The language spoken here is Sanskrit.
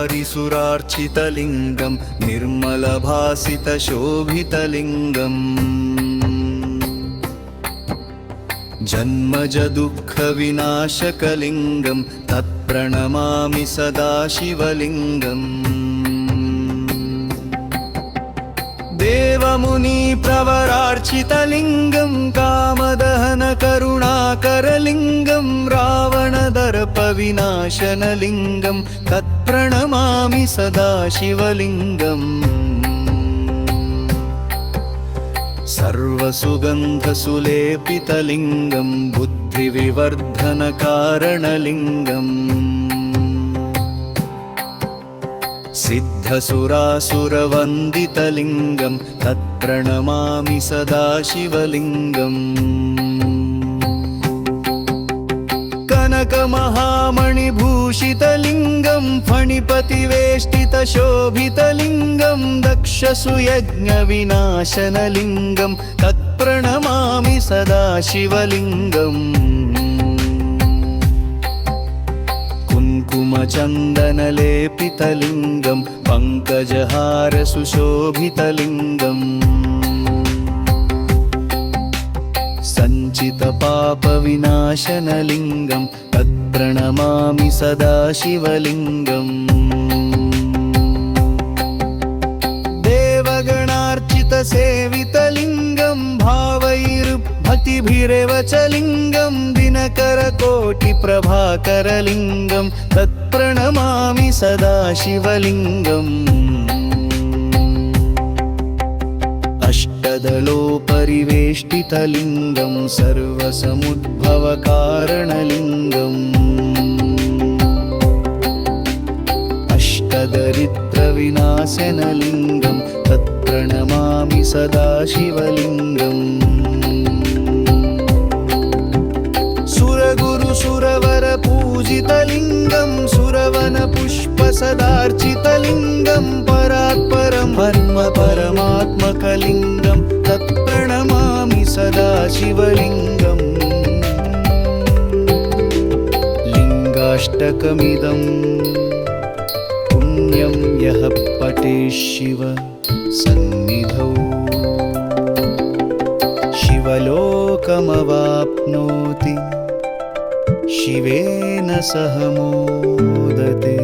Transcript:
वारिसुरार्चितलिङ्गं निर्मलभासितशोभितलिङ्गम् जन्मजदुःखविनाशकलिङ्गं तत्प्रणमामि सदा शिवलिङ्गम् देवमुनिप्रवरार्चितलिङ्गं कामदहनकरुणाकरलिङ्गं रावणदर्पविनाशनलिङ्गं तत्प्रणमामि सदा शिवलिङ्गम् सर्वसुगन्धसुलेपितलिङ्गं बुद्धिविवर्धनकारणलिङ्गम् सिद्धसुरासुरवन्दितलिङ्गं तत्प्रणमामि सदा शिवलिङ्गम् कनकमहामणिभूषितलिङ्गं फणिपतिवेष्टितशोभितलिङ्गं दक्षसुयज्ञविनाशनलिङ्गं तत्प्रणमामि सदा शिवलिङ्गम् कुङ्कुमचन्दनलेपितलिङ्गं पङ्कजहारसुशोभितलिङ्गम् सञ्चितपापविनाशनलिङ्गं तत्प्रणमामि सदा शिवलिङ्गम् देवगणार्चितसेवितलिङ्गं भावैर्भक्तिभिरेव च लिङ्गं दिनकरकोटिप्रभाकरलिङ्गं तत्प्रणमामि सदा शिवलिङ्गम् अष्टदलोपरिवेष्टितलिङ्गं सर्वसमुद्भवकारणलिङ्गम् अष्टदरिद्रविनाशनलिङ्गं तत्प्रणमामि सदा शिवलिङ्गम् सुरगुरुसुरवरपूजितलिङ्गं सुरवनपुष्पसदार्चितलिङ्गं परात्परं ब्रह्म परमात्मकलिङ्गं तत्प्रणमामि सदा शिवलिङ्गम् लिङ्गाष्टकमिदं पुण्यं यः पठेत् शिव सन्निधौ शिवलोकमवाप्नोति शिवेन सह मोदते।